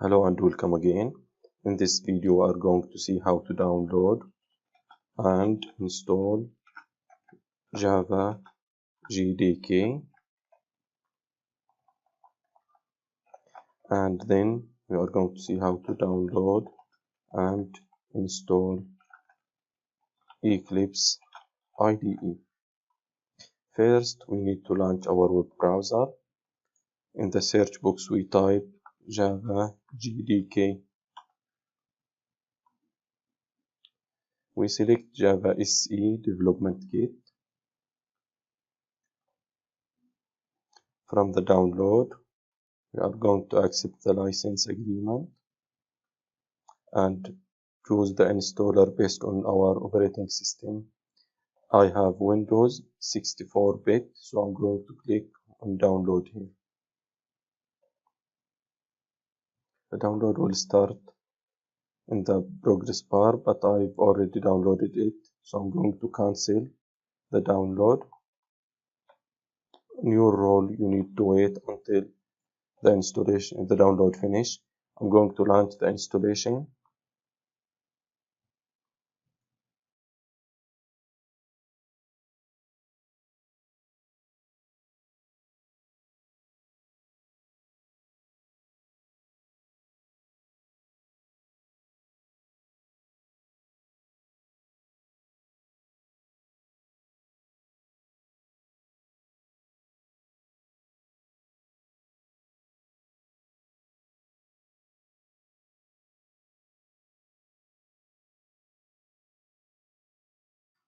Hello and welcome again. In this video we are going to see how to download and install Java JDK, and then we are going to see how to download and install Eclipse IDE. First we need to launch our web browser. In the search box we type Java JDK. We select Java SE Development Kit. From the download, we are going to accept the license agreement and choose the installer based on our operating system. I have Windows 64-bit, so I'm going to click on download here. The download will start in the progress bar, but I've already downloaded it, so I'm going to cancel the download. In your role, you need to wait until the installation, the download finish. I'm going to launch the installation.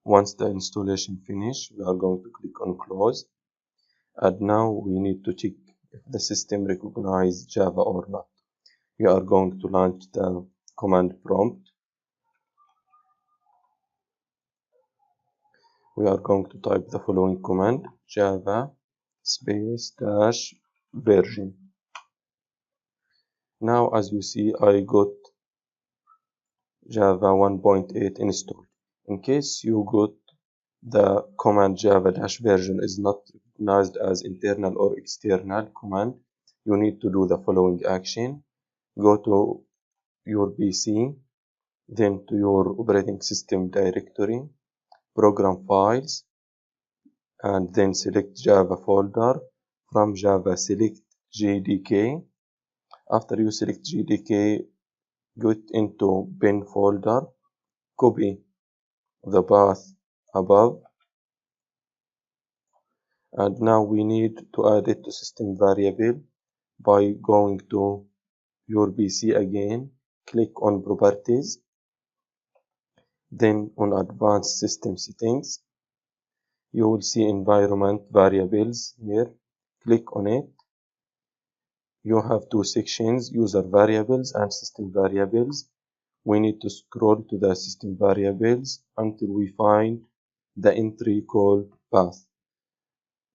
Once the installation finishes, we are going to click on close. And now we need to check if the system recognizes Java or not. We are going to launch the command prompt. We are going to type the following command: Java space dash version. Now as you see, I got Java 1.8 installed. In case you got the command Java dash version is not recognized as internal or external command, you need to do the following action. Go to your PC, then to your operating system directory, program files, and then select Java folder. From Java select JDK. After you select JDK, go into bin folder, copy the path above, and now we need to add it to system variable by going to your PC again, click on properties, then on advanced system settings. You will see environment variables here. Click on it. You have two sections, user variables and system variables. We need to scroll to the system variables until we find the entry called path.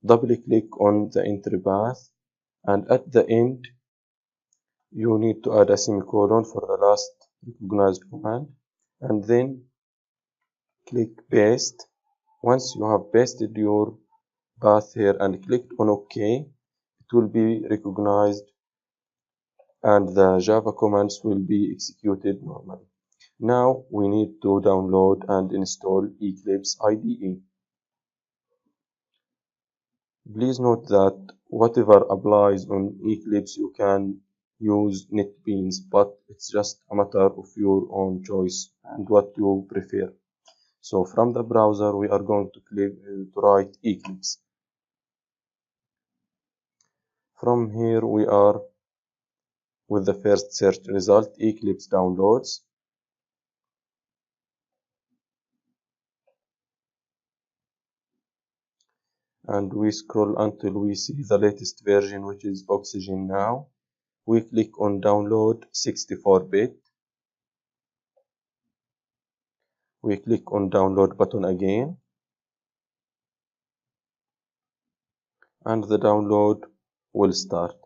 Double click on the entry path, and at the end you need to add a semicolon for the last recognized command, and then click paste. Once you have pasted your path here and clicked on OK, it will be recognized and the Java commands will be executed normally. Now we need to download and install Eclipse IDE. Please note that whatever applies on Eclipse you can use NetBeans, but it's just a matter of your own choice and what you prefer. So from the browser we are going to write Eclipse. From here we are with the first search result, Eclipse downloads. And we scroll until we see the latest version, which is Oxygen now. We click on download 64-bit. We click on download button again, and the download will start.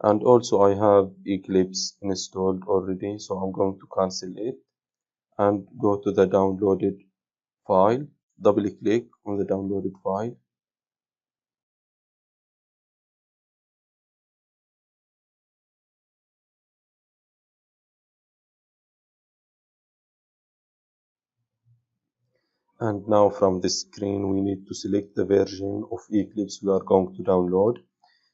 And also I have Eclipse installed already, so I'm going to cancel it and go to the downloaded file. Double click on the downloaded file. And now from the screen we need to select the version of Eclipse we are going to download.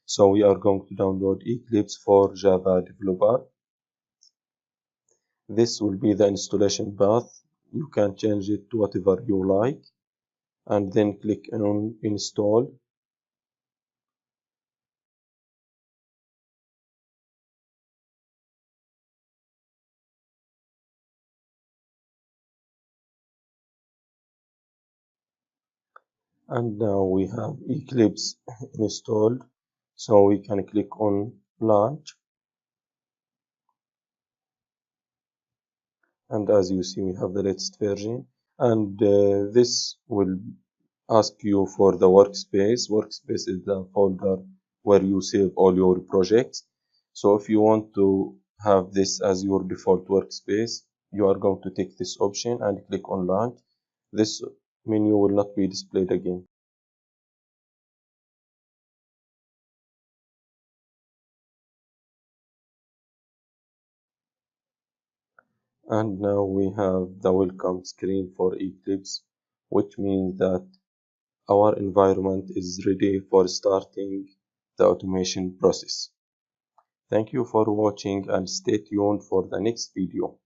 So we are going to download Eclipse for Java developer. This will be the installation path. You can change it to whatever you like and then click on install. And now we have Eclipse installed. So we can click on launch. And as you see, we have the latest version. And this will ask you for the workspace. Workspace is the folder where you save all your projects. So if you want to have this as your default workspace, you are going to take this option and click on launch. This menu will not be displayed again. And now we have the welcome screen for Eclipse, which means that our environment is ready for starting the automation process. Thank you for watching and stay tuned for the next video.